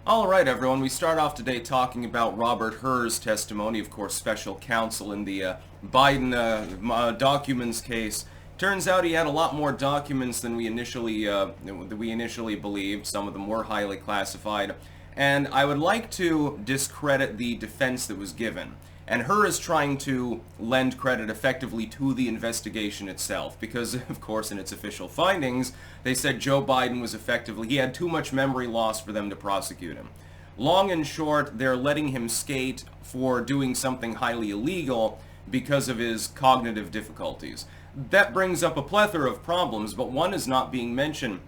Alright everyone, we start off today talking about Robert Hur's testimony, of course special counsel in the Biden documents case. Turns out he had a lot more documents than we initially believed. Some of them were highly classified. And I would like to discredit the defense that was given. And Hur is trying to lend credit effectively to the investigation itself, because, of course, in its official findings, they said Joe Biden was he had too much memory loss for them to prosecute him. Long and short, they're letting him skate for doing something highly illegal because of his cognitive difficulties. That brings up a plethora of problems, but one is not being mentioned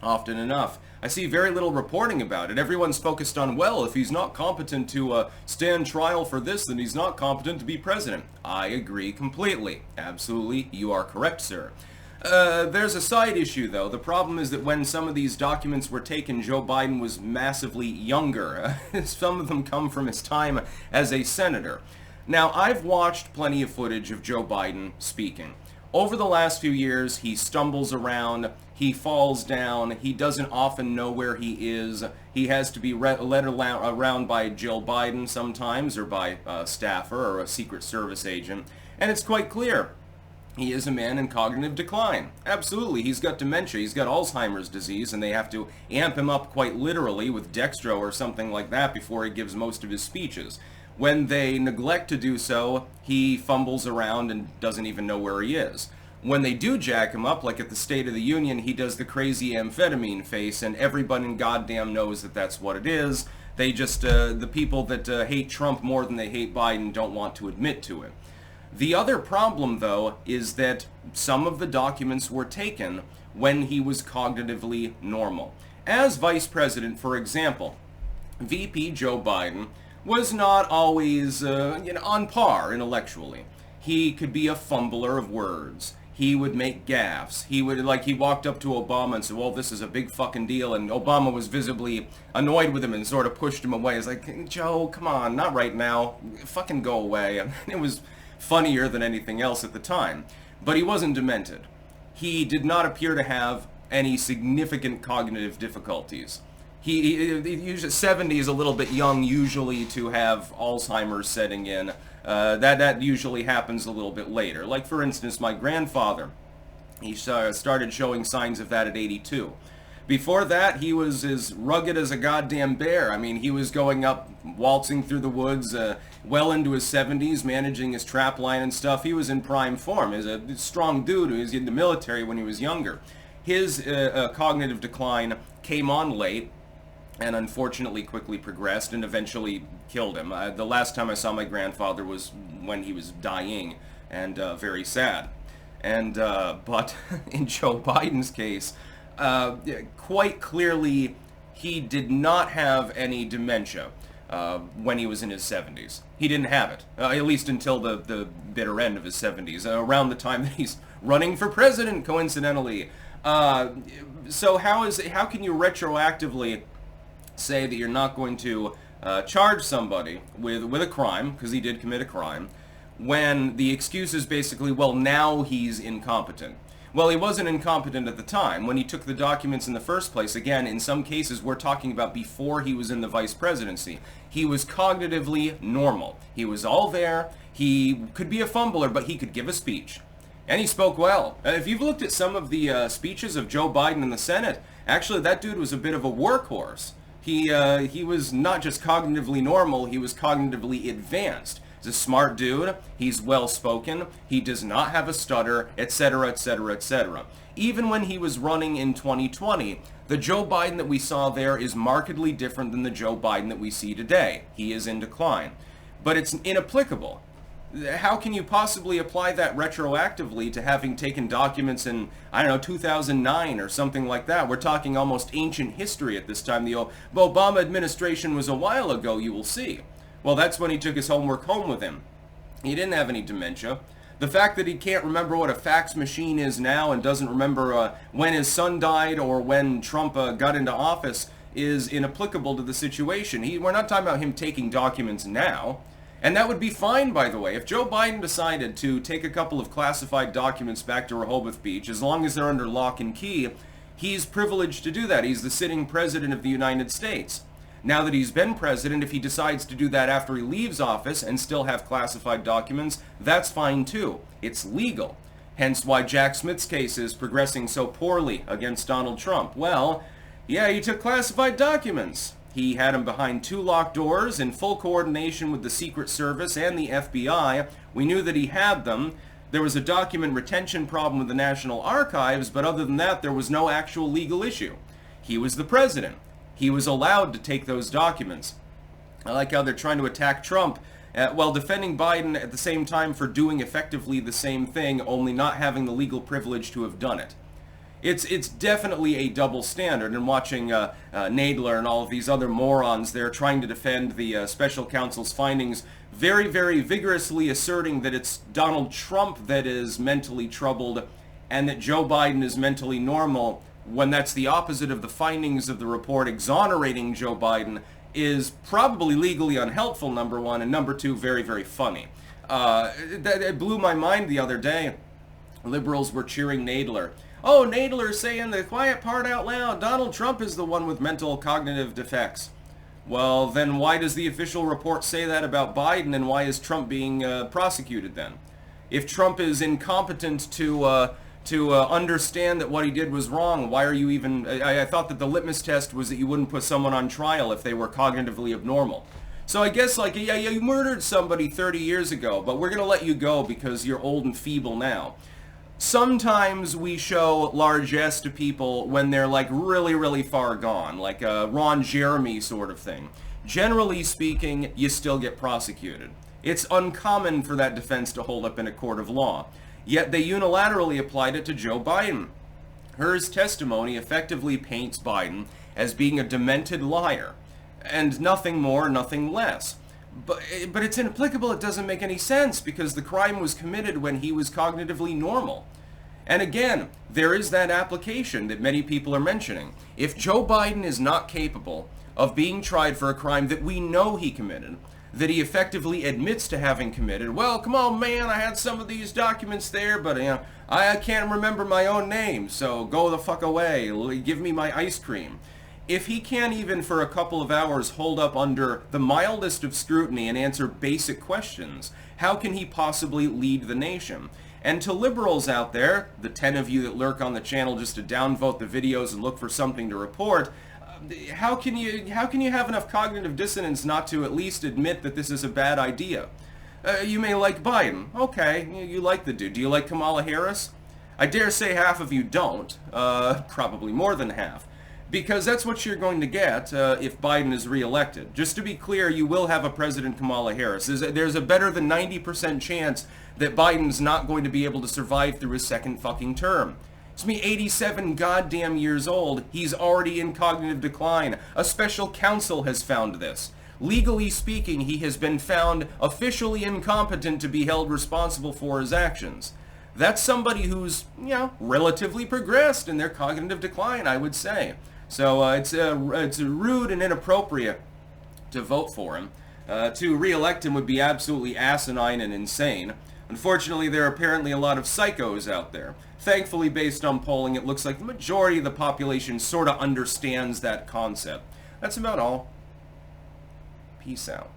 often enough. I see very little reporting about it. Everyone's focused on, well, if he's not competent to stand trial for this, then he's not competent to be president. I agree completely. Absolutely, you are correct, sir. There's a side issue, though. The problem is that when some of these documents were taken, Joe Biden was massively younger. Some of them come from his time as a senator. Now, I've watched plenty of footage of Joe Biden speaking. Over the last few years, he stumbles around, he falls down, he doesn't often know where he is, he has to be led around by Jill Biden sometimes, or by a staffer or a Secret Service agent, and it's quite clear. He is a man in cognitive decline. Absolutely, he's got dementia, he's got Alzheimer's disease, and they have to amp him up quite literally with dextro or something like that before he gives most of his speeches. When they neglect to do so, he fumbles around and doesn't even know where he is. When they do jack him up, like at the State of the Union, he does the crazy amphetamine face, and everybody in goddamn knows that that's what it is. They just, the people that hate Trump more than they hate Biden don't want to admit to it. The other problem, though, is that some of the documents were taken when he was cognitively normal. As vice president, for example, VP Joe Biden was not always on par intellectually. He could be a fumbler of words. He would make gaffes. He walked up to Obama and said, well, this is a big fucking deal, and Obama was visibly annoyed with him and sort of pushed him away. It's like, Joe, come on, not right now. Fucking go away. It was funnier than anything else at the time. But he wasn't demented. He did not appear to have any significant cognitive difficulties. He usually 70 is a little bit young usually to have Alzheimer's setting in. That usually happens a little bit later. Like for instance, my grandfather, he started showing signs of that at 82. Before that, he was as rugged as a goddamn bear. I mean, he was going up, waltzing through the woods, well into his 70s, managing his trap line and stuff. He was in prime form. He was a strong dude who was in the military when he was younger. His cognitive decline came on late, and unfortunately quickly progressed and eventually killed him. The last time I saw my grandfather was when he was dying, and very sad. And but in Joe Biden's case, quite clearly he did not have any dementia when he was in his 70s. He didn't have it, at least until the bitter end of his 70s, around the time that he's running for president, coincidentally. So how can you retroactively say that you're not going to charge somebody with a crime, because he did commit a crime, when the excuse is basically, well, now he's incompetent. Well, he wasn't incompetent at the time. When he took the documents in the first place, again, in some cases, we're talking about before he was in the vice presidency. He was cognitively normal. He was all there. He could be a fumbler, but he could give a speech. And he spoke well. If you've looked at some of the speeches of Joe Biden in the Senate, actually, that dude was a bit of a workhorse. He was not just cognitively normal, he was cognitively advanced. He's a smart dude, he's well-spoken, he does not have a stutter, etc., etc., etc. Even when he was running in 2020, the Joe Biden that we saw there is markedly different than the Joe Biden that we see today. He is in decline. But it's inapplicable. How can you possibly apply that retroactively to having taken documents in, I don't know, 2009 or something like that? We're talking almost ancient history at this time. The Obama administration was a while ago, you will see. Well, that's when he took his homework home with him. He didn't have any dementia. The fact that he can't remember what a fax machine is now and doesn't remember when his son died or when Trump got into office is inapplicable to the situation. We're not talking about him taking documents now. And that would be fine, by the way. If Joe Biden decided to take a couple of classified documents back to Rehoboth Beach, as long as they're under lock and key, he's privileged to do that. He's the sitting president of the United States. Now that he's been president, if he decides to do that after he leaves office and still have classified documents, that's fine too. It's legal. Hence why Jack Smith's case is progressing so poorly against Donald Trump. Well, yeah, he took classified documents. He had them behind 2 locked doors in full coordination with the Secret Service and the FBI. We knew that he had them. There was a document retention problem with the National Archives, but other than that, there was no actual legal issue. He was the president. He was allowed to take those documents. I like how they're trying to attack Trump while defending Biden at the same time for doing effectively the same thing, only not having the legal privilege to have done it. It's definitely a double standard, and watching Nadler and all of these other morons there trying to defend the special counsel's findings, very, very vigorously asserting that it's Donald Trump that is mentally troubled and that Joe Biden is mentally normal, when that's the opposite of the findings of the report exonerating Joe Biden, is probably legally unhelpful, number one, and number two, very, very funny. It blew my mind the other day. Liberals were cheering Nadler. Oh, Nadler saying the quiet part out loud. Donald Trump is the one with mental cognitive defects. Well, then why does the official report say that about Biden, and why is Trump being prosecuted then? If Trump is incompetent to understand that what he did was wrong, why are you even... I thought that the litmus test was that you wouldn't put someone on trial if they were cognitively abnormal. So I guess, like, yeah, you murdered somebody 30 years ago, but we're going to let you go because you're old and feeble now. Sometimes we show largesse to people when they're, like, really, really far gone, like a Ron Jeremy sort of thing. Generally speaking, you still get prosecuted. It's uncommon for that defense to hold up in a court of law. Yet they unilaterally applied it to Joe Biden. Her's testimony effectively paints Biden as being a demented liar, and nothing more, nothing less. But it's inapplicable. It doesn't make any sense, because the crime was committed when he was cognitively normal. And again, there is that application that many people are mentioning. If Joe Biden is not capable of being tried for a crime that we know he committed, that he effectively admits to having committed, well, come on, man, I had some of these documents there, but I can't remember my own name, so go the fuck away. Give me my ice cream. If he can't even for a couple of hours hold up under the mildest of scrutiny and answer basic questions, how can he possibly lead the nation? And to liberals out there, the 10 of you that lurk on the channel just to downvote the videos and look for something to report, how can you have enough cognitive dissonance not to at least admit that this is a bad idea? You may like Biden. Okay, you like the dude. Do you like Kamala Harris? I dare say half of you don't. Probably more than half. Because that's what you're going to get if Biden is reelected. Just to be clear, you will have a President Kamala Harris. There's a better than 90% chance that Biden's not going to be able to survive through his second fucking term. It's me, 87 goddamn years old. He's already in cognitive decline. A special counsel has found this. Legally speaking, he has been found officially incompetent to be held responsible for his actions. That's somebody who's, relatively progressed in their cognitive decline, I would say. So it's rude and inappropriate to vote for him. To re-elect him would be absolutely asinine and insane. Unfortunately, there are apparently a lot of psychos out there. Thankfully, based on polling, it looks like the majority of the population sort of understands that concept. That's about all. Peace out.